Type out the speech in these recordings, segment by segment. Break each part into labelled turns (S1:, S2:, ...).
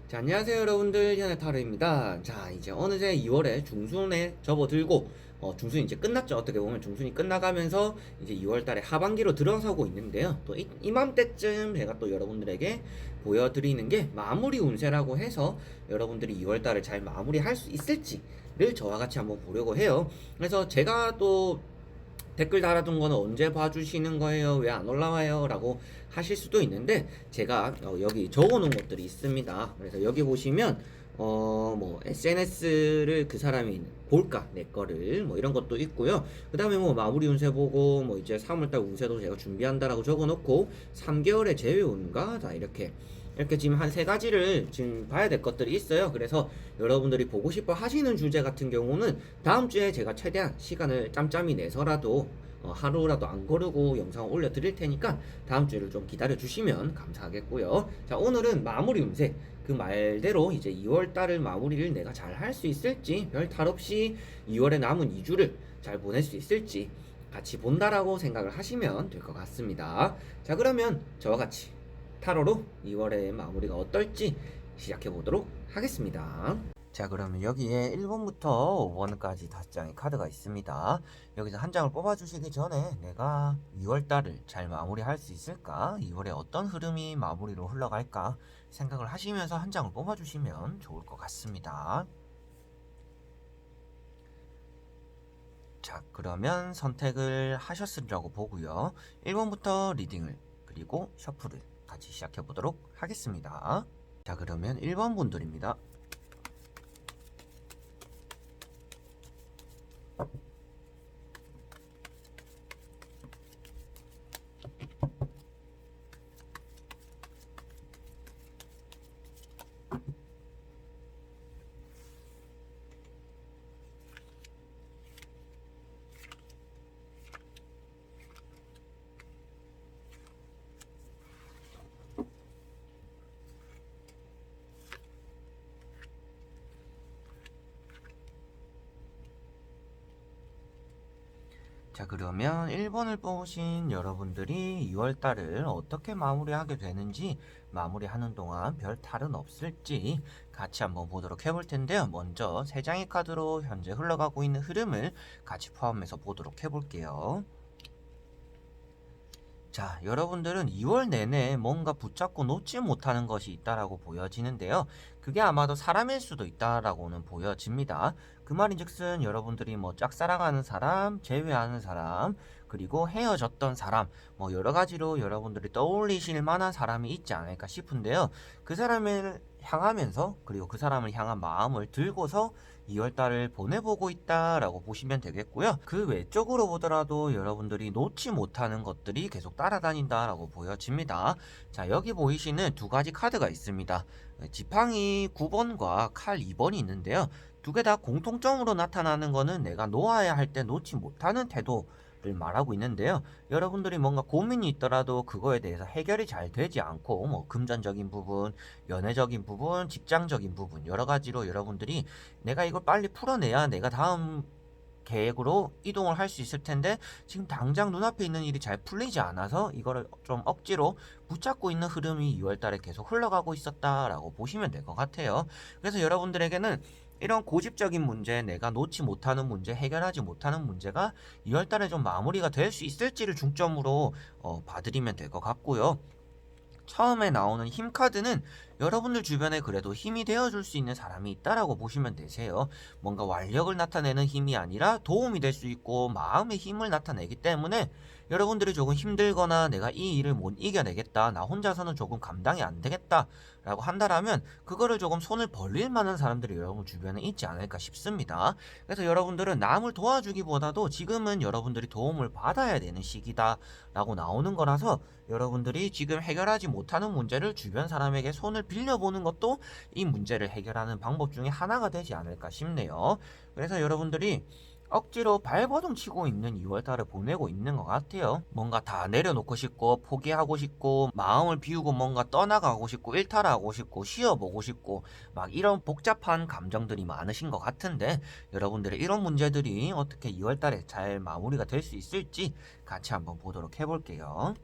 S1: 자, 안녕하세요 여러분들, 현해타로입니다. 자, 이제 어느새 2월에 중순에 접어들고 중순이 이제 끝났죠. 어떻게 보면 중순이 끝나가면서 이제 2월 달에 하반기로 들어서고 있는데요. 또 이맘때쯤 제가 또 여러분들에게 보여드리는 게 마무리 운세라고 해서 여러분들이 2월 달을 잘 마무리할 수 있을지를 저와 같이 한번 보려고 해요. 그래서 제가 또 댓글 달아둔 거는 언제 봐주시는 거예요? 왜 안 올라와요? 라고 하실 수도 있는데 제가 여기 적어놓은 것들이 있습니다. 그래서 여기 보시면 뭐 SNS를 그 사람이 볼까 내 거를 뭐 이런 것도 있고요. 그 다음에 뭐 마무리 운세 보고 뭐 이제 3월달 운세도 제가 준비한다라고 적어놓고 3개월의 제외운가 자 이렇게 지금 한 세 가지를 지금 봐야 될 것들이 있어요. 그래서 여러분들이 보고 싶어 하시는 주제 같은 경우는 다음 주에 제가 최대한 시간을 짬짬이 내서라도 하루라도 안 거르고 영상을 올려 드릴 테니까 다음 주를 좀 기다려 주시면 감사하겠고요. 자, 오늘은 마무리 운세 그 말대로 이제 2월 달을 마무리를 내가 잘 할 수 있을지 별 탈 없이 2월에 남은 2주를 잘 보낼 수 있을지 같이 본다라고 생각을 하시면 될 것 같습니다. 자, 그러면 저와 같이 타로로 2월의 마무리가 어떨지 시작해 보도록 하겠습니다. 자, 그러면 여기에 1번부터 5번까지 5장의 카드가 있습니다. 여기서 한 장을 뽑아주시기 전에 내가 2월달을 잘 마무리할 수 있을까? 2월에 어떤 흐름이 마무리로 흘러갈까? 생각을 하시면서 한 장을 뽑아주시면 좋을 것 같습니다. 자, 그러면 선택을 하셨으리라고 보고요. 1번부터 리딩을 그리고 셔플을 같이 시작해 보도록 하겠습니다. 자, 그러면 1번 분들입니다. 자, 그러면 1번을 뽑으신 여러분들이 2월달을 어떻게 마무리하게 되는지, 마무리하는 동안 별 탈은 없을지 같이 한번 보도록 해볼 텐데요. 먼저 3장의 카드로 현재 흘러가고 있는 흐름을 같이 포함해서 보도록 해볼게요. 자, 여러분들은 2월 내내 뭔가 붙잡고 놓지 못하는 것이 있다라고 보여지는데요. 그게 아마도 사람일 수도 있다라고는 보여집니다. 그 말인즉슨 여러분들이 뭐 짝사랑하는 사람, 제외하는 사람, 그리고 헤어졌던 사람, 뭐 여러 가지로 여러분들이 떠올리실 만한 사람이 있지 않을까 싶은데요. 그 사람을 향하면서 그리고 그 사람을 향한 마음을 들고서 2월달을 보내보고 있다라고 보시면 되겠고요. 그 외적으로 보더라도 여러분들이 놓지 못하는 것들이 계속 따라다닌다라고 보여집니다. 자, 여기 보이시는 두 가지 카드가 있습니다. 지팡이 9번과 칼 2번이 있는데요. 두 개 다 공통점으로 나타나는 거는 내가 놓아야 할 때 놓지 못하는 태도를 말하고 있는데요. 여러분들이 뭔가 고민이 있더라도 그거에 대해서 해결이 잘 되지 않고 뭐 금전적인 부분, 연애적인 부분, 직장적인 부분 여러 가지로 여러분들이 내가 이걸 빨리 풀어내야 내가 다음 계획으로 이동을 할 수 있을 텐데 지금 당장 눈앞에 있는 일이 잘 풀리지 않아서 이거를 좀 억지로 붙잡고 있는 흐름이 2월 달에 계속 흘러가고 있었다라고 보시면 될 것 같아요. 그래서 여러분들에게는 이런 고집적인 문제, 내가 놓지 못하는 문제, 해결하지 못하는 문제가 2월 달에 좀 마무리가 될 수 있을지를 중점으로 봐드리면 될 것 같고요. 처음에 나오는 힘 카드는 여러분들 주변에 그래도 힘이 되어줄 수 있는 사람이 있다라고 보시면 되세요. 뭔가 완력을 나타내는 힘이 아니라 도움이 될 수 있고 마음의 힘을 나타내기 때문에 여러분들이 조금 힘들거나 내가 이 일을 못 이겨내겠다, 나 혼자서는 조금 감당이 안 되겠다 라고 한다라면 그거를 조금 손을 벌릴 만한 사람들이 여러분 주변에 있지 않을까 싶습니다. 그래서 여러분들은 남을 도와주기보다도 지금은 여러분들이 도움을 받아야 되는 시기다 라고 나오는 거라서 여러분들이 지금 해결하지 못하는 문제를 주변 사람에게 손을 빌려보는 것도 이 문제를 해결하는 방법 중에 하나가 되지 않을까 싶네요. 그래서 여러분들이 억지로 발버둥 치고 있는 2월달을 보내고 있는 것 같아요. 뭔가 다 내려놓고 싶고 포기하고 싶고 마음을 비우고 뭔가 떠나가고 싶고 일탈하고 싶고 쉬어보고 싶고 막 이런 복잡한 감정들이 많으신 것 같은데 여러분들의 이런 문제들이 어떻게 2월달에 잘 마무리가 될 수 있을지 같이 한번 보도록 해볼게요.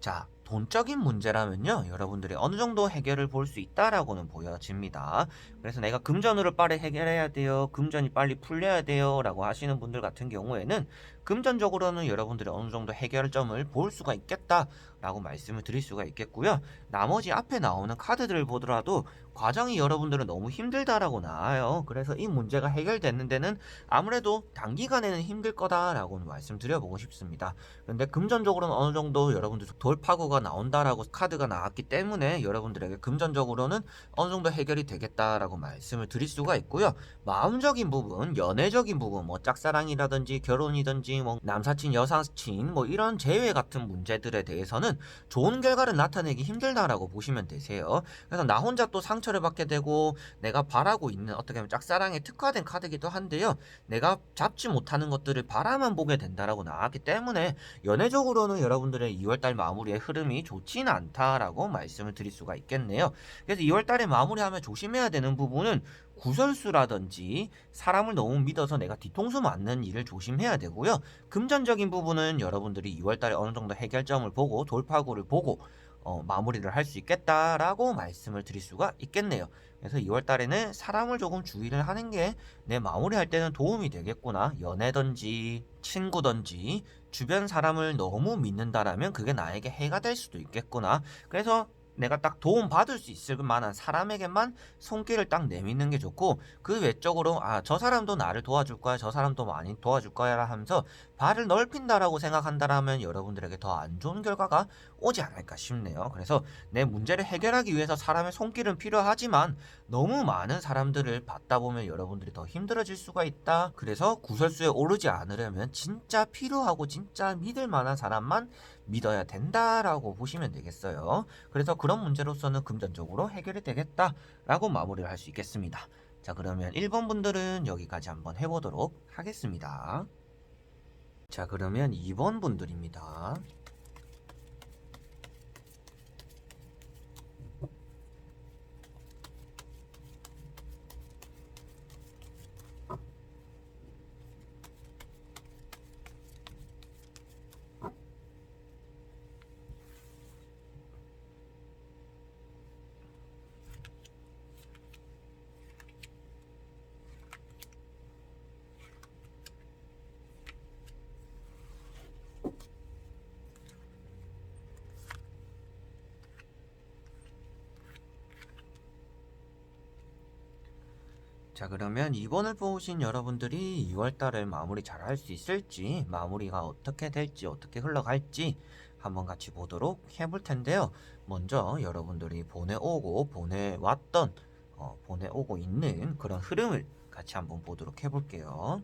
S1: 자, 돈적인 문제라면요, 여러분들이 어느 정도 해결을 볼 수 있다라고는 보여집니다. 그래서 내가 금전으로 빨리 해결해야 돼요, 금전이 빨리 풀려야 돼요 라고 하시는 분들 같은 경우에는 금전적으로는 여러분들이 어느 정도 해결점을 볼 수가 있겠다라고 말씀을 드릴 수가 있겠고요. 나머지 앞에 나오는 카드들을 보더라도 과정이 여러분들은 너무 힘들다라고 나와요. 그래서 이 문제가 해결되는 데는 아무래도 단기간에는 힘들 거다라고 말씀드려보고 싶습니다. 근데 금전적으로는 어느 정도 여러분들 돌파구가 나온다라고 카드가 나왔기 때문에 여러분들에게 금전적으로는 어느 정도 해결이 되겠다라고 말씀을 드릴 수가 있고요. 마음적인 부분, 연애적인 부분, 뭐 짝사랑이라든지 결혼이든지 뭐 남사친, 여사친 뭐 이런 재회 같은 문제들에 대해서는 좋은 결과를 나타내기 힘들다라고 보시면 되세요. 그래서 나 혼자 또 상처를 받게 되고 내가 바라고 있는 어떻게 보면 짝사랑에 특화된 카드기도 한데요. 내가 잡지 못하는 것들을 바라만 보게 된다라고 나왔기 때문에 연애적으로는 여러분들의 2월달 마무리의 흐름이 좋지는 않다라고 말씀을 드릴 수가 있겠네요. 그래서 2월달에 마무리하면 조심해야 되는 부분은 구설수라든지 사람을 너무 믿어서 내가 뒤통수 맞는 일을 조심해야 되고요. 금전적인 부분은 여러분들이 2월달에 어느 정도 해결점을 보고 돌파구를 보고 마무리를 할 수 있겠다라고 말씀을 드릴 수가 있겠네요. 그래서 2월달에는 사람을 조금 주의를 하는 게 내 마무리할 때는 도움이 되겠구나. 연애든지 친구든지 주변 사람을 너무 믿는다라면 그게 나에게 해가 될 수도 있겠구나. 그래서 내가 딱 도움 받을 수 있을 만한 사람에게만 손길을 딱 내미는 게 좋고, 그 외적으로 저 사람도 나를 도와줄 거야, 저 사람도 많이 도와줄 거야 하면서 발을 넓힌다라고 생각한다라면 여러분들에게 더 안 좋은 결과가 오지 않을까 싶네요. 그래서 내 문제를 해결하기 위해서 사람의 손길은 필요하지만 너무 많은 사람들을 받다 보면 여러분들이 더 힘들어질 수가 있다. 그래서 구설수에 오르지 않으려면 진짜 필요하고 진짜 믿을 만한 사람만 믿어야 된다라고 보시면 되겠어요. 그래서 그런 문제로서는 금전적으로 해결이 되겠다라고 마무리를 할 수 있겠습니다. 자, 그러면 1번 분들은 여기까지 한번 해보도록 하겠습니다. 자, 그러면 2번 분들입니다. 자, 그러면 2번을 뽑으신 여러분들이 2월달을 마무리 잘 할 수 있을지, 마무리가 어떻게 될지, 어떻게 흘러갈지 한번 같이 보도록 해볼 텐데요. 먼저 여러분들이 보내오고 있는 그런 흐름을 같이 한번 보도록 해볼게요.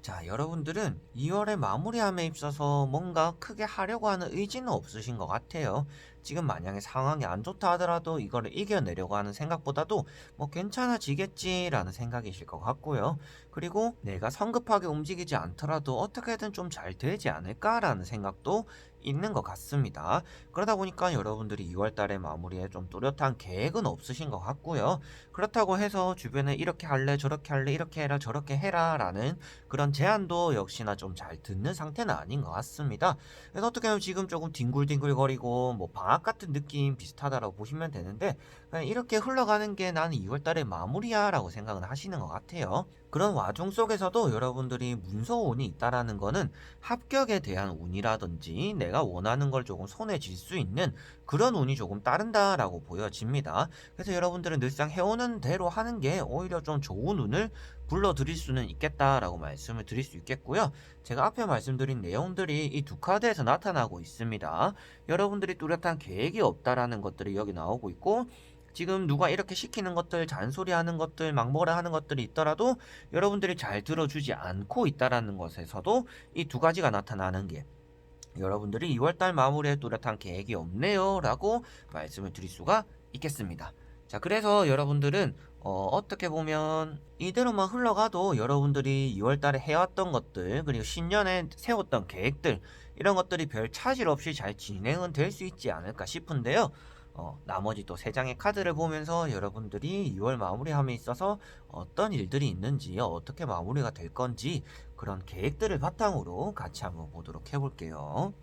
S1: 자, 여러분들은 2월에 마무리함에 있어서 뭔가 크게 하려고 하는 의지는 없으신 것 같아요. 지금 만약에 상황이 안 좋다 하더라도 이거를 이겨내려고 하는 생각보다도 뭐 괜찮아지겠지라는 생각이실 것 같고요. 그리고 내가 성급하게 움직이지 않더라도 어떻게든 좀 잘 되지 않을까라는 생각도 있는 것 같습니다. 그러다 보니까 여러분들이 2월 달에 마무리에 좀 뚜렷한 계획은 없으신 것 같고요. 그렇다고 해서 주변에 이렇게 할래, 저렇게 할래, 이렇게 해라, 저렇게 해라 라는 그런 제안도 역시나 좀 잘 듣는 상태는 아닌 것 같습니다. 그래서 어떻게 보면 지금 조금 뒹굴뒹굴거리고 뭐 방학 같은 느낌 비슷하다라고 보시면 되는데, 그냥 이렇게 흘러가는 게 나는 2월 달에 마무리야 라고 생각은 하시는 것 같아요. 그런 와중 속에서도 여러분들이 문서운이 있다라는 거는 합격에 대한 운이라든지 내가 원하는 걸 조금 손에 쥘 수 있는 그런 운이 조금 따른다라고 보여집니다. 그래서 여러분들은 늘상 해오는 대로 하는 게 오히려 좀 좋은 운을 불러드릴 수는 있겠다라고 말씀을 드릴 수 있겠고요. 제가 앞에 말씀드린 내용들이 이 두 카드에서 나타나고 있습니다. 여러분들이 뚜렷한 계획이 없다라는 것들이 여기 나오고 있고, 지금 누가 이렇게 시키는 것들, 잔소리하는 것들, 막 뭐라 하는 것들이 있더라도 여러분들이 잘 들어주지 않고 있다라는 것에서도 이 두 가지가 나타나는 게, 여러분들이 2월달 마무리에 뚜렷한 계획이 없네요 라고 말씀을 드릴 수가 있겠습니다. 자, 그래서 여러분들은 어떻게 보면 이대로만 흘러가도 여러분들이 2월달에 해왔던 것들, 그리고 신년에 세웠던 계획들, 이런 것들이 별 차질 없이 잘 진행은 될 수 있지 않을까 싶은데요. 나머지 또 3장의 카드를 보면서 여러분들이 2월 마무리함에 있어서 어떤 일들이 있는지, 어떻게 마무리가 될 건지 그런 계획들을 바탕으로 같이 한번 보도록 해볼게요.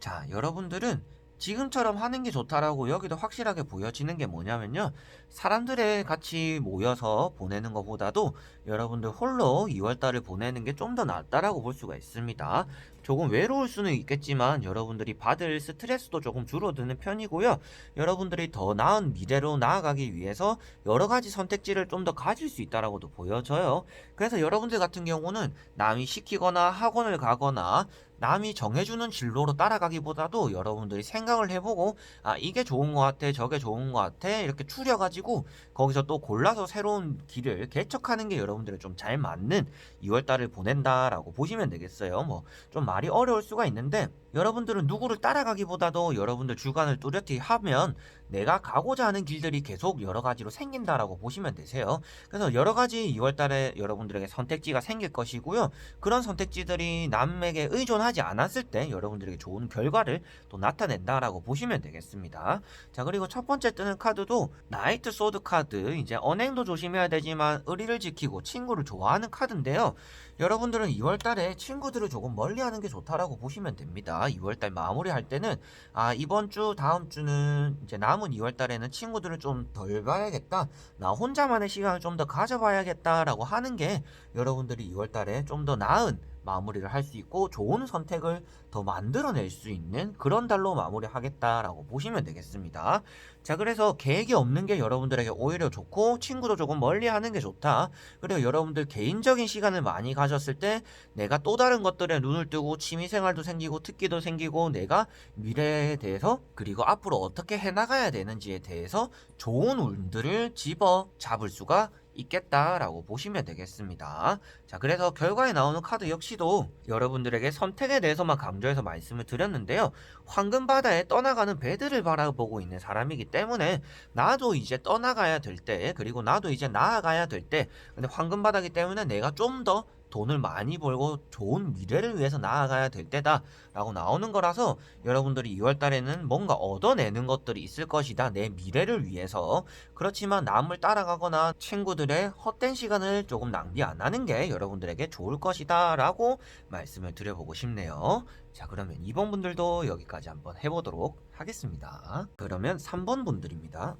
S1: 자, 여러분들은 지금처럼 하는 게 좋다라고 여기도 확실하게 보여지는 게 뭐냐면요. 사람들의 같이 모여서 보내는 것보다도 여러분들 홀로 2월달을 보내는 게 좀 더 낫다라고 볼 수가 있습니다. 조금 외로울 수는 있겠지만 여러분들이 받을 스트레스도 조금 줄어드는 편이고요. 여러분들이 더 나은 미래로 나아가기 위해서 여러 가지 선택지를 좀 더 가질 수 있다라고도 보여져요. 그래서 여러분들 같은 경우는 남이 시키거나 학원을 가거나 남이 정해주는 진로로 따라가기보다도 여러분들이 생각을 해보고 아 이게 좋은 것 같아 저게 좋은 것 같아 이렇게 추려가지고 거기서 또 골라서 새로운 길을 개척하는 게 여러분들이 좀 잘 맞는 2월달을 보낸다라고 보시면 되겠어요. 뭐 좀 말이 어려울 수가 있는데 여러분들은 누구를 따라가기보다도 여러분들 주관을 뚜렷이 하면 내가 가고자 하는 길들이 계속 여러 가지로 생긴다라고 보시면 되세요. 그래서 여러 가지 2월달에 여러분들에게 선택지가 생길 것이고요. 그런 선택지들이 남에게 의존하지 않았을 때 여러분들에게 좋은 결과를 또 나타낸다라고 보시면 되겠습니다. 자, 그리고 첫 번째 뜨는 카드도 나이트 소드 카드, 이제 언행도 조심해야 되지만 의리를 지키고 친구를 좋아하는 카드인데요. 여러분들은 2월달에 친구들을 조금 멀리하는 게 좋다라고 보시면 됩니다. 2월달 마무리할 때는 아 이번 주 다음 주는 이제 남은 2월달에는 친구들을 좀 덜 봐야겠다. 나 혼자만의 시간을 좀 더 가져봐야겠다라고 하는 게 여러분들이 2월달에 좀 더 나은 마무리를 할 수 있고 좋은 선택을 더 만들어낼 수 있는 그런 달로 마무리하겠다라고 보시면 되겠습니다. 자, 그래서 계획이 없는 게 여러분들에게 오히려 좋고 친구도 조금 멀리 하는 게 좋다. 그리고 여러분들 개인적인 시간을 많이 가졌을 때 내가 또 다른 것들에 눈을 뜨고 취미생활도 생기고 특기도 생기고 내가 미래에 대해서 그리고 앞으로 어떻게 해나가야 되는지에 대해서 좋은 운들을 집어 잡을 수가 있겠다라고 보시면 되겠습니다. 자, 그래서 결과에 나오는 카드 역시도 여러분들에게 선택에 대해서만 강조해서 말씀을 드렸는데요. 황금바다에 떠나가는 배들을 바라보고 있는 사람이기 때문에 나도 이제 떠나가야 될 때, 그리고 나도 이제 나아가야 될 때, 근데 황금바다기 때문에 내가 좀 더 돈을 많이 벌고 좋은 미래를 위해서 나아가야 될 때다 라고 나오는 거라서 여러분들이 2월 달에는 뭔가 얻어내는 것들이 있을 것이다 내 미래를 위해서. 그렇지만 남을 따라가거나 친구들의 헛된 시간을 조금 낭비 안 하는 게 여러분들에게 좋을 것이다 라고 말씀을 드려보고 싶네요. 자, 그러면 2번 분들도 여기까지 한번 해보도록 하겠습니다. 그러면 3번 분들입니다.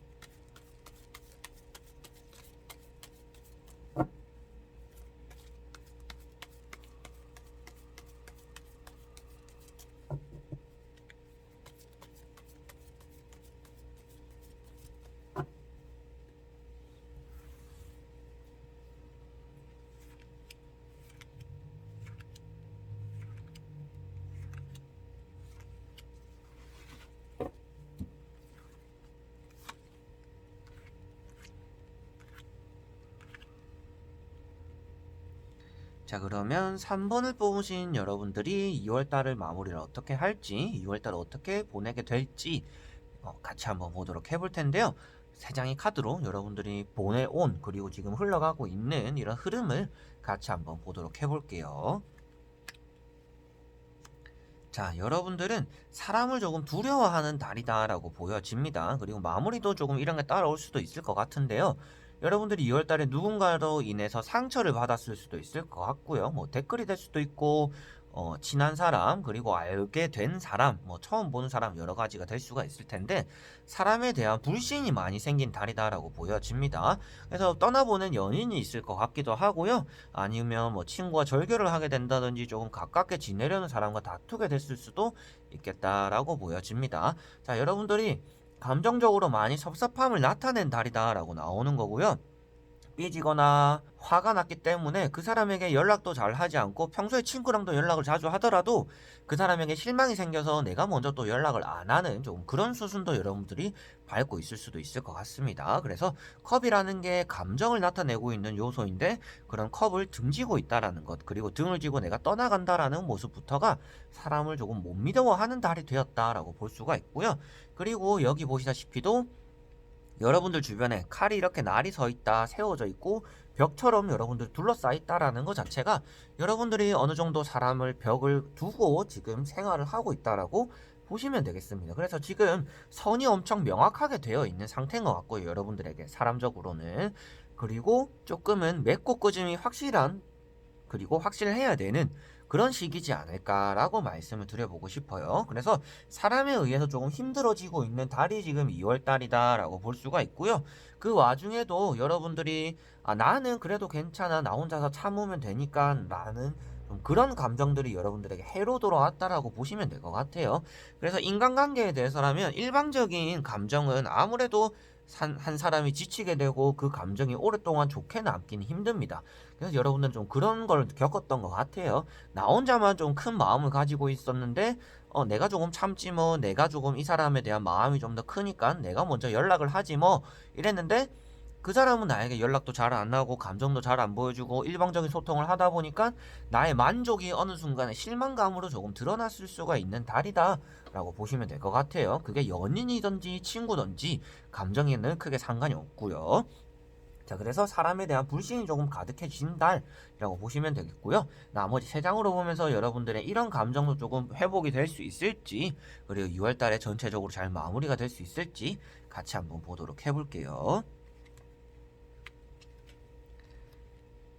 S1: 자, 그러면 3번을 뽑으신 여러분들이 2월달을 마무리를 어떻게 할지, 2월달 어떻게 보내게 될지 같이 한번 보도록 해볼 텐데요. 세 장의 카드로 여러분들이 보내온 그리고 지금 흘러가고 있는 이런 흐름을 같이 한번 보도록 해볼게요. 자, 여러분들은 사람을 조금 두려워하는 달이다라고 보여집니다. 그리고 마무리도 조금 이런 게 따라올 수도 있을 것 같은데요. 여러분들이 2월달에 누군가로 인해서 상처를 받았을 수도 있을 것 같고요. 뭐 댓글이 될 수도 있고, 친한 사람, 그리고 알게 된 사람, 뭐 처음 보는 사람 여러 가지가 될 수가 있을 텐데, 사람에 대한 불신이 많이 생긴 달이다라고 보여집니다. 그래서 떠나보는 연인이 있을 것 같기도 하고요. 아니면 뭐 친구와 절교를 하게 된다든지 조금 가깝게 지내려는 사람과 다투게 됐을 수도 있겠다라고 보여집니다. 자, 여러분들이 감정적으로 많이 섭섭함을 나타낸 달이다라고 나오는 거고요. 삐지거나 화가 났기 때문에 그 사람에게 연락도 잘 하지 않고 평소에 친구랑도 연락을 자주 하더라도 그 사람에게 실망이 생겨서 내가 먼저 또 연락을 안 하는 좀 그런 수순도 여러분들이 밟고 있을 수도 있을 것 같습니다. 그래서 컵이라는 게 감정을 나타내고 있는 요소인데 그런 컵을 등지고 있다라는 것 그리고 등을 지고 내가 떠나간다라는 모습부터가 사람을 조금 못 믿어하는 달이 되었다라고 볼 수가 있고요. 그리고 여기 보시다시피도 여러분들 주변에 칼이 이렇게 날이 서 있다, 세워져 있고 벽처럼 여러분들 둘러싸여 있다라는 것 자체가 여러분들이 어느 정도 사람을 벽을 두고 지금 생활을 하고 있다라고 보시면 되겠습니다. 그래서 지금 선이 엄청 명확하게 되어 있는 상태인 것 같고요. 여러분들에게 사람적으로는. 그리고 조금은 맺고 끄짐이 확실한 그리고 확실해야 되는 그런 시기지 않을까라고 말씀을 드려보고 싶어요. 그래서 사람에 의해서 조금 힘들어지고 있는 달이 지금 2월 달이다라고 볼 수가 있고요. 그 와중에도 여러분들이 나는 그래도 괜찮아, 나 혼자서 참으면 되니까 라는 좀 그런 감정들이 여러분들에게 해로 돌아왔다라고 보시면 될 것 같아요. 그래서 인간관계에 대해서라면 일방적인 감정은 아무래도 한 사람이 지치게 되고 그 감정이 오랫동안 좋게 남기는 힘듭니다. 그래서 여러분들은 좀 그런 걸 겪었던 것 같아요. 나 혼자만 좀 큰 마음을 가지고 있었는데 내가 조금 참지 뭐, 내가 조금 이 사람에 대한 마음이 좀 더 크니까 내가 먼저 연락을 하지 뭐 이랬는데, 그 사람은 나에게 연락도 잘 안 하고 감정도 잘 안 보여주고 일방적인 소통을 하다 보니까 나의 만족이 어느 순간에 실망감으로 조금 드러났을 수가 있는 달이다 라고 보시면 될 것 같아요. 그게 연인이든지 친구든지 감정에는 크게 상관이 없고요. 자, 그래서 사람에 대한 불신이 조금 가득해진 달이라고 보시면 되겠고요. 나머지 세 장으로 보면서 여러분들의 이런 감정도 조금 회복이 될 수 있을지, 그리고 6월 달에 전체적으로 잘 마무리가 될 수 있을지 같이 한번 보도록 해볼게요.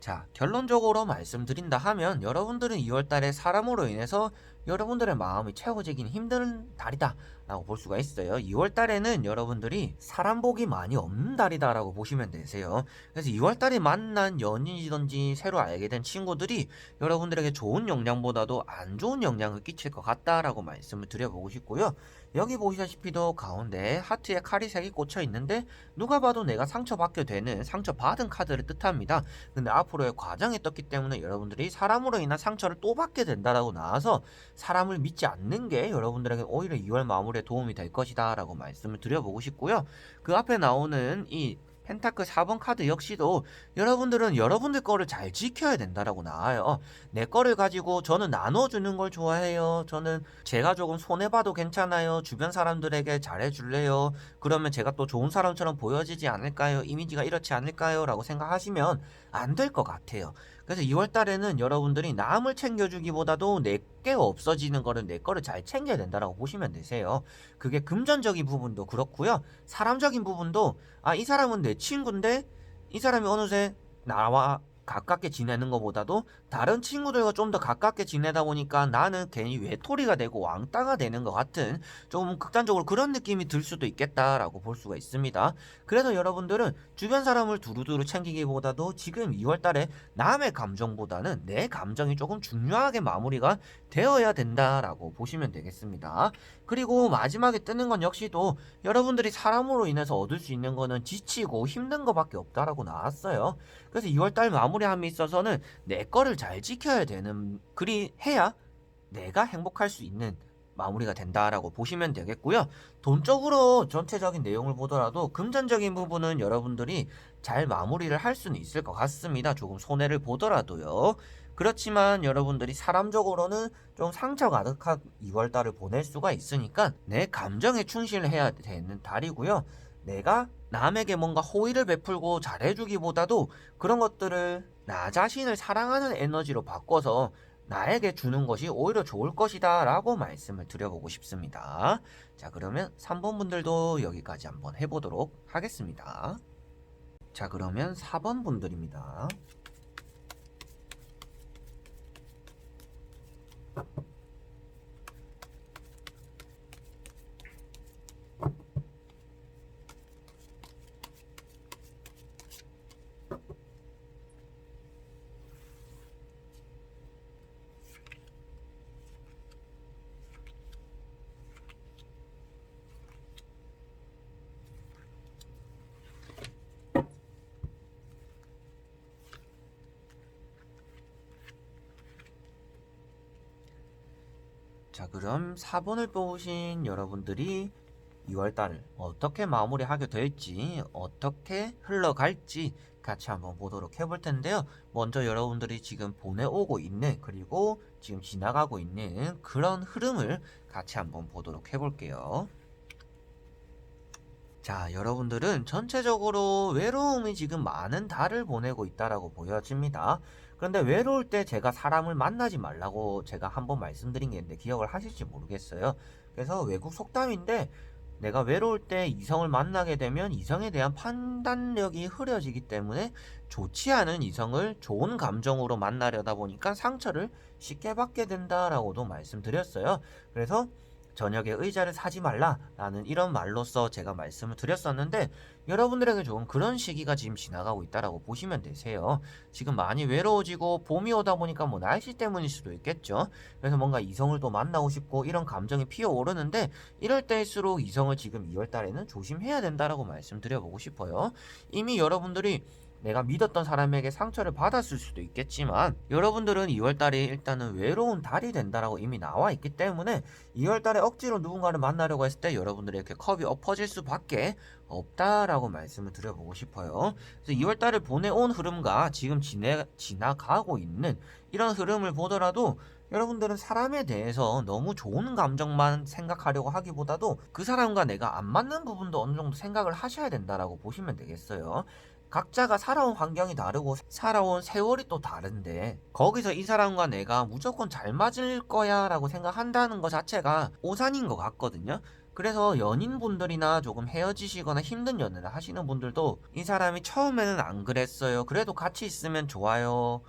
S1: 자, 결론적으로 말씀드린다 하면 여러분들은 2월달에 사람으로 인해서 여러분들의 마음이 채워지긴 힘든 달이다 라고 볼 수가 있어요. 2월달에는 여러분들이 사람 복이 많이 없는 달이다 라고 보시면 되세요. 그래서 2월달에 만난 연인이든지 새로 알게 된 친구들이 여러분들에게 좋은 영향보다도 안 좋은 영향을 끼칠 것 같다라고 말씀을 드려보고 싶고요. 여기 보시다시피도 가운데 하트에 칼이 3개 꽂혀 있는데 누가 봐도 내가 상처받게 되는, 상처받은 카드를 뜻합니다. 근데 앞으로의 과정에 떴기 때문에 여러분들이 사람으로 인한 상처를 또 받게 된다라고 나와서 사람을 믿지 않는 게 여러분들에게 오히려 2월 마무리에 도움이 될 것이다 라고 말씀을 드려보고 싶고요. 그 앞에 나오는 이 펜타클 4번 카드 역시도 여러분들은 여러분들 거를 잘 지켜야 된다라고 나와요. 내 거를 가지고 저는 나눠주는 걸 좋아해요. 저는 제가 조금 손해봐도 괜찮아요. 주변 사람들에게 잘해줄래요. 그러면 제가 또 좋은 사람처럼 보여지지 않을까요? 이미지가 이렇지 않을까요? 라고 생각하시면 안 될 것 같아요. 그래서 2월 달에는 여러분들이 남을 챙겨주기보다도 내게 없어지는 거를 내 거를 잘 챙겨야 된다라고 보시면 되세요. 그게 금전적인 부분도 그렇고요. 사람적인 부분도 이 사람은 내 친구인데 이 사람이 어느새 나와 가깝게 지내는 것보다도 다른 친구들과 좀 더 가깝게 지내다 보니까 나는 괜히 외톨이가 되고 왕따가 되는 것 같은 좀 극단적으로 그런 느낌이 들 수도 있겠다라고 볼 수가 있습니다. 그래서 여러분들은 주변 사람을 두루두루 챙기기보다도 지금 2월 달에 남의 감정보다는 내 감정이 조금 중요하게 마무리가 되어야 된다라고 보시면 되겠습니다. 그리고 마지막에 뜨는 건 역시도 여러분들이 사람으로 인해서 얻을 수 있는 거는 지치고 힘든 거밖에 없다라고 나왔어요. 그래서 2월달 마무리함에 있어서는 내 거를 잘 지켜야 되는, 그리 해야 내가 행복할 수 있는 마무리가 된다라고 보시면 되겠고요. 돈적으로 전체적인 내용을 보더라도 금전적인 부분은 여러분들이 잘 마무리를 할 수는 있을 것 같습니다. 조금 손해를 보더라도요. 그렇지만 여러분들이 사람적으로는 좀 상처 가득한 2월달을 보낼 수가 있으니까 내 감정에 충실해야 되는 달이고요. 내가 남에게 뭔가 호의를 베풀고 잘해주기보다도 그런 것들을 나 자신을 사랑하는 에너지로 바꿔서 나에게 주는 것이 오히려 좋을 것이다 라고 말씀을 드려보고 싶습니다. 자, 그러면 3번 분들도 여기까지 한번 해보도록 하겠습니다. 자, 그러면 4번 분들입니다. 자, 그럼 4번을 뽑으신 여러분들이 2월달을 어떻게 마무리하게 될지, 어떻게 흘러갈지 같이 한번 보도록 해볼 텐데요. 먼저 여러분들이 지금 보내오고 있는, 그리고 지금 지나가고 있는 그런 흐름을 같이 한번 보도록 해볼게요. 자, 여러분들은 전체적으로 외로움이 지금 많은 달을 보내고 있다라고 보여집니다. 그런데 외로울 때 제가 사람을 만나지 말라고 제가 한번 말씀드린 게 있는데 기억을 하실지 모르겠어요. 그래서 외국 속담인데 내가 외로울 때 이성을 만나게 되면 이성에 대한 판단력이 흐려지기 때문에 좋지 않은 이성을 좋은 감정으로 만나려다 보니까 상처를 쉽게 받게 된다라고도 말씀드렸어요. 그래서 저녁에 의자를 사지 말라라는 이런 말로써 제가 말씀을 드렸었는데, 여러분들에게 조금 그런 시기가 지금 지나가고 있다라고 보시면 되세요. 지금 많이 외로워지고 봄이 오다 보니까 뭐 날씨 때문일 수도 있겠죠. 그래서 뭔가 이성을 또 만나고 싶고 이런 감정이 피어오르는데, 이럴 때일수록 이성을 지금 2월 달에는 조심해야 된다라고 말씀드려보고 싶어요. 이미 여러분들이 내가 믿었던 사람에게 상처를 받았을 수도 있겠지만, 여러분들은 2월달이 일단은 외로운 달이 된다라고 이미 나와 있기 때문에 2월달에 억지로 누군가를 만나려고 했을 때 여러분들이 이렇게 컵이 엎어질 수밖에 없다라고 말씀을 드려보고 싶어요. 그래서 2월달을 보내온 흐름과 지금 지나가고 있는 이런 흐름을 보더라도, 여러분들은 사람에 대해서 너무 좋은 감정만 생각하려고 하기보다도 그 사람과 내가 안 맞는 부분도 어느 정도 생각을 하셔야 된다라고 보시면 되겠어요. 각자가 살아온 환경이 다르고 살아온 세월이 또 다른데, 거기서 이 사람과 내가 무조건 잘 맞을 거야 라고 생각한다는 것 자체가 오산인 것 같거든요. 그래서 연인분들이나 조금 헤어지시거나 힘든 연애를 하시는 분들도 이 사람이 처음에는 안 그랬어요, 그래도 같이 있으면 좋아요,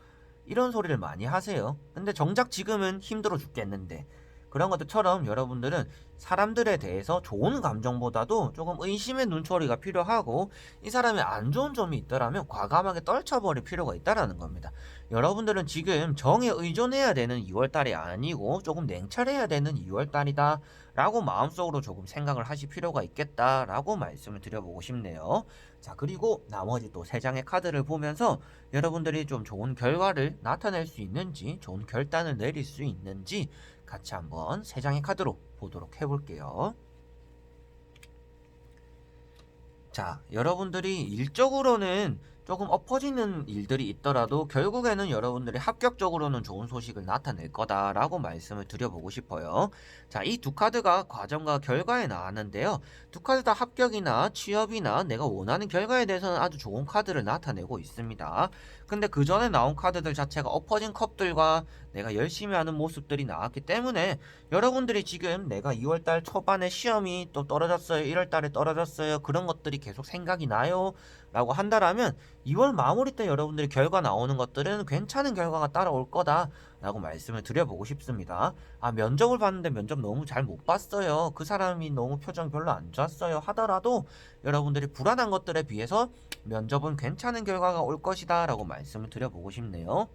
S1: 이런 소리를 많이 하세요. 근데 정작 지금은 힘들어 죽겠는데, 그런 것들처럼 여러분들은 사람들에 대해서 좋은 감정보다도 조금 의심의 눈초리가 필요하고, 이 사람이 안 좋은 점이 있더라면 과감하게 떨쳐버릴 필요가 있다라는 겁니다. 여러분들은 지금 정에 의존해야 되는 2월달이 아니고 조금 냉철해야 되는 2월달이다 라고 마음속으로 조금 생각을 하실 필요가 있겠다라고 말씀을 드려보고 싶네요. 자, 그리고 나머지 또 3장의 카드를 보면서 여러분들이 좀 좋은 결과를 나타낼 수 있는지, 좋은 결단을 내릴 수 있는지 같이 한번 3장의 카드로 보도록 해볼게요. 자, 여러분들이 일적으로는 조금 엎어지는 일들이 있더라도 결국에는 여러분들이 합격적으로는 좋은 소식을 나타낼 거다라고 말씀을 드려보고 싶어요. 자, 이 두 카드가 과정과 결과에 나왔는데요. 두 카드 다 합격이나 취업이나 내가 원하는 결과에 대해서는 아주 좋은 카드를 나타내고 있습니다. 근데 그 전에 나온 카드들 자체가 엎어진 컵들과 내가 열심히 하는 모습들이 나왔기 때문에, 여러분들이 지금 내가 2월달 초반에 시험이 또 떨어졌어요, 1월달에 떨어졌어요, 그런 것들이 계속 생각이 나요 라고 한다라면 2월 마무리 때 여러분들이 결과 나오는 것들은 괜찮은 결과가 따라올 거다 라고 말씀을 드려보고 싶습니다. 아, 면접을 봤는데 면접 너무 잘 못 봤어요, 그 사람이 너무 표정 별로 안 좋았어요 하더라도, 여러분들이 불안한 것들에 비해서 면접은 괜찮은 결과가 올 것이다 라고 말씀을 드려보고 싶네요.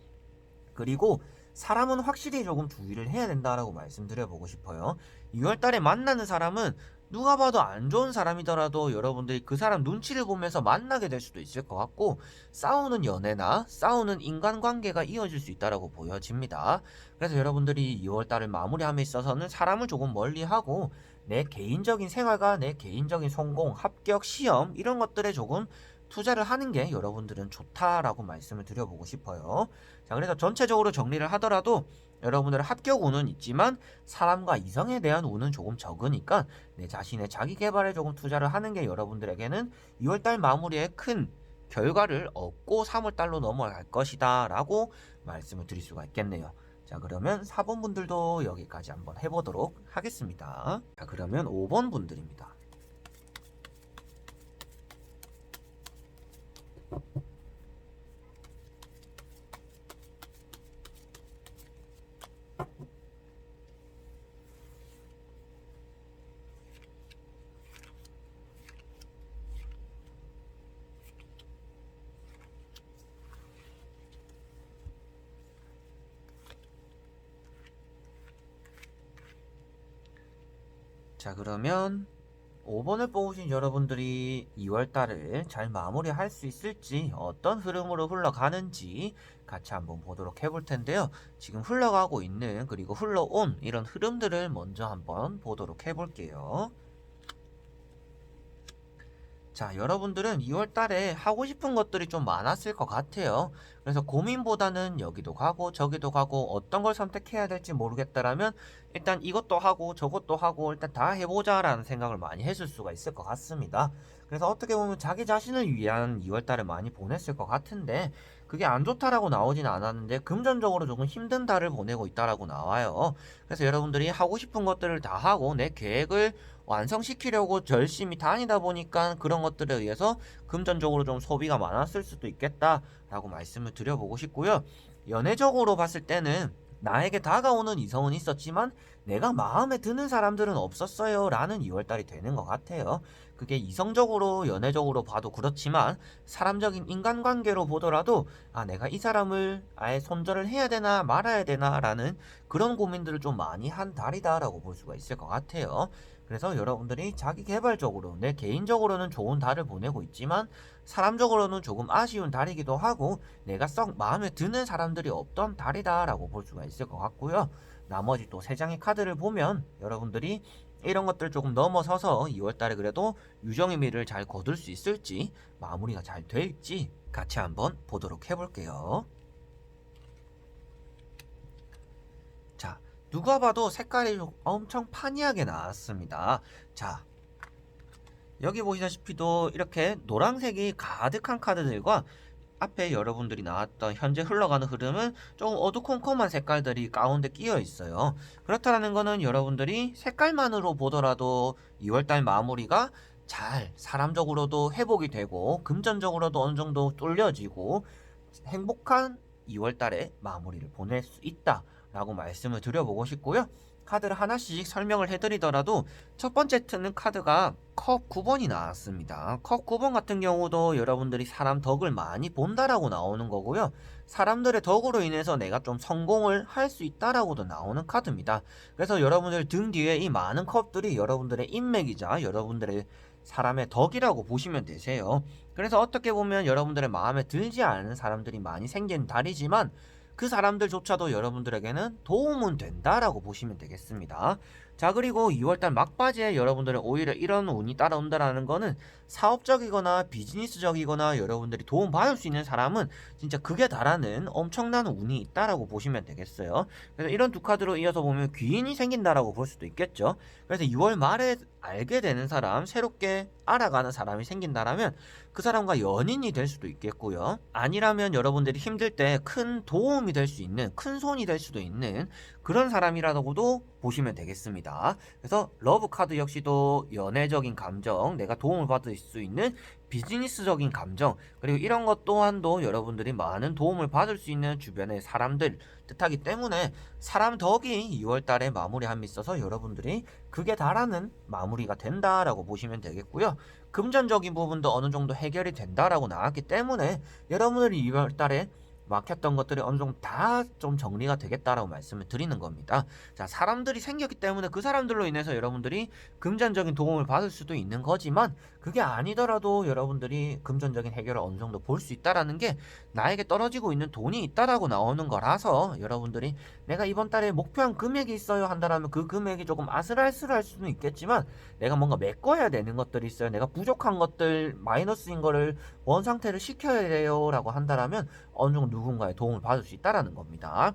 S1: 그리고 사람은 확실히 조금 주의를 해야 된다라고 말씀드려보고 싶어요. 2월달에 만나는 사람은 누가 봐도 안 좋은 사람이더라도 여러분들이 그 사람 눈치를 보면서 만나게 될 수도 있을 것 같고, 싸우는 연애나 싸우는 인간관계가 이어질 수 있다라고 보여집니다. 그래서 여러분들이 2월달을 마무리함에 있어서는 사람을 조금 멀리하고 내 개인적인 생활과 내 개인적인 성공, 합격, 시험 이런 것들에 조금 투자를 하는 게 여러분들은 좋다라고 말씀을 드려보고 싶어요. 자, 그래서 전체적으로 정리를 하더라도 여러분들은 합격 운은 있지만 사람과 이성에 대한 운은 조금 적으니까 내 자신의 자기 개발에 조금 투자를 하는 게 여러분들에게는 2월달 마무리에 큰 결과를 얻고 3월달로 넘어갈 것이다 라고 말씀을 드릴 수가 있겠네요. 자, 그러면 4번 분들도 여기까지 한번 해보도록 하겠습니다. 자, 그러면 5번 분들입니다. 자, 그러면 5번을 뽑으신 여러분들이 2월달을 잘 마무리할 수 있을지, 어떤 흐름으로 흘러가는지 같이 한번 보도록 해볼 텐데요. 지금 흘러가고 있는, 그리고 흘러온 이런 흐름들을 먼저 한번 보도록 해볼게요. 자, 여러분들은 2월달에 하고 싶은 것들이 좀 많았을 것 같아요. 그래서 고민보다는 여기도 가고 저기도 가고 어떤 걸 선택해야 될지 모르겠다라면 일단 이것도 하고 저것도 하고 일단 다 해보자 라는 생각을 많이 했을 수가 있을 것 같습니다. 그래서 어떻게 보면 자기 자신을 위한 2월달을 많이 보냈을 것 같은데, 그게 안 좋다라고 나오진 않았는데 금전적으로 조금 힘든 달을 보내고 있다라고 나와요. 그래서 여러분들이 하고 싶은 것들을 다 하고 내 계획을 완성시키려고 열심히 다니다 보니까 그런 것들에 의해서 금전적으로 좀 소비가 많았을 수도 있겠다라고 말씀을 드려보고 싶고요. 연애적으로 봤을 때는 나에게 다가오는 이성은 있었지만 내가 마음에 드는 사람들은 없었어요 라는 2월달이 되는 것 같아요. 그게 이성적으로 연애적으로 봐도 그렇지만 사람적인 인간관계로 보더라도 내가 이 사람을 아예 손절을 해야 되나 말아야 되나 라는 그런 고민들을 좀 많이 한 달이다라고 볼 수가 있을 것 같아요. 그래서 여러분들이 자기 개발적으로 내 개인적으로는 좋은 달을 보내고 있지만 사람적으로는 조금 아쉬운 달이기도 하고 내가 썩 마음에 드는 사람들이 없던 달이다라고 볼 수가 있을 것 같고요. 나머지 또 3장의 카드를 보면 여러분들이 이런 것들 조금 넘어서서 2월달에 그래도 유정의 미를 잘 거둘 수 있을지 마무리가 잘 될지 같이 한번 보도록 해볼게요. 자, 누가 봐도 색깔이 엄청 파니하게 나왔습니다. 자, 여기 보시다시피도 이렇게 노란색이 가득한 카드들과 앞에 여러분들이 나왔던 현재 흘러가는 흐름은 조금 어두컴컴한 색깔들이 가운데 끼어 있어요. 그렇다는 거는 여러분들이 색깔만으로 보더라도 2월달 마무리가 잘 사람적으로도 회복이 되고 금전적으로도 어느 정도 뚫려지고 행복한 2월달에 마무리를 보낼 수 있다라고 말씀을 드려보고 싶고요. 카드를 하나씩 설명을 해드리더라도 첫 번째 트는 카드가 컵 9번이 나왔습니다. 컵 9번 같은 경우도 여러분들이 사람 덕을 많이 본다라고 나오는 거고요. 사람들의 덕으로 인해서 내가 좀 성공을 할 수 있다라고도 나오는 카드입니다. 그래서 여러분들 등 뒤에 이 많은 컵들이 여러분들의 인맥이자 여러분들의 사람의 덕이라고 보시면 되세요. 그래서 어떻게 보면 여러분들의 마음에 들지 않은 사람들이 많이 생긴 달이지만 그 사람들조차도 여러분들에게는 도움은 된다라고 보시면 되겠습니다. 자, 그리고 2월달 막바지에 여러분들은 오히려 이런 운이 따라온다라는 거는 사업적이거나 비즈니스적이거나 여러분들이 도움받을 수 있는 사람은 진짜 극에 달하는 엄청난 운이 있다라고 보시면 되겠어요. 그래서 이런 두 카드로 이어서 보면 귀인이 생긴다라고 볼 수도 있겠죠. 그래서 6월 말에 알게 되는 사람, 새롭게 알아가는 사람이 생긴다라면 그 사람과 연인이 될 수도 있겠고요. 아니라면 여러분들이 힘들 때 큰 도움이 될 수 있는, 큰 손이 될 수도 있는 그런 사람이라고도 보시면 되겠습니다. 그래서 러브 카드 역시도 연애적인 감정, 내가 도움을 받을 수 있는 비즈니스적인 감정, 그리고 이런 것 또한도 여러분들이 많은 도움을 받을 수 있는 주변의 사람들 뜻하기 때문에 사람 덕이 2월달에 마무리함에 있어서 여러분들이 극에 달하는 마무리가 된다라고 보시면 되겠고요. 금전적인 부분도 어느 정도 해결이 된다라고 나왔기 때문에 여러분들이 2월달에 막혔던 것들이 어느 정도 다 좀 정리가 되겠다라고 말씀을 드리는 겁니다. 자, 사람들이 생겼기 때문에 그 사람들로 인해서 여러분들이 금전적인 도움을 받을 수도 있는 거지만 그게 아니더라도 여러분들이 금전적인 해결을 어느 정도 볼 수 있다라는 게 나에게 떨어지고 있는 돈이 있다라고 나오는 거라서 여러분들이 내가 이번 달에 목표한 금액이 있어요 한다라면 그 금액이 조금 아슬아슬할 수는 있겠지만 내가 뭔가 메꿔야 되는 것들이 있어요. 내가 부족한 것들, 마이너스인 거를 원 상태를 시켜야 돼요 라고 한다라면 어느 정도 누군가의 도움을 받을 수 있다라는 겁니다.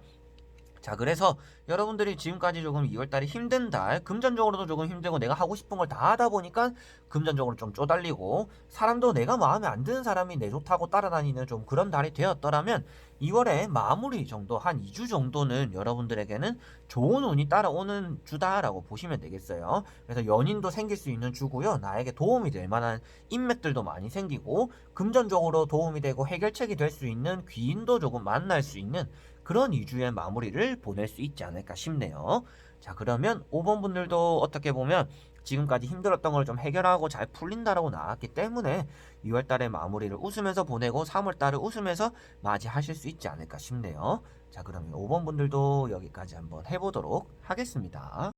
S1: 자, 그래서 여러분들이 지금까지 조금 2월달이 힘든 달, 금전적으로도 조금 힘들고 내가 하고 싶은 걸 다 하다 보니까 금전적으로 좀 쪼달리고 사람도 내가 마음에 안 드는 사람이 내 좋다고 따라다니는 좀 그런 달이 되었더라면 2월에 마무리 정도 한 2주 정도는 여러분들에게는 좋은 운이 따라오는 주다라고 보시면 되겠어요. 그래서 연인도 생길 수 있는 주고요. 나에게 도움이 될 만한 인맥들도 많이 생기고 금전적으로 도움이 되고 해결책이 될 수 있는 귀인도 조금 만날 수 있는 그런 2주의 마무리를 보낼 수 있지 않을까 싶네요. 자, 그러면 5번 분들도 어떻게 보면 지금까지 힘들었던 걸 좀 해결하고 잘 풀린다라고 나왔기 때문에 2월달의 마무리를 웃으면서 보내고 3월달을 웃으면서 맞이하실 수 있지 않을까 싶네요. 자, 그러면 5번 분들도 여기까지 한번 해보도록 하겠습니다.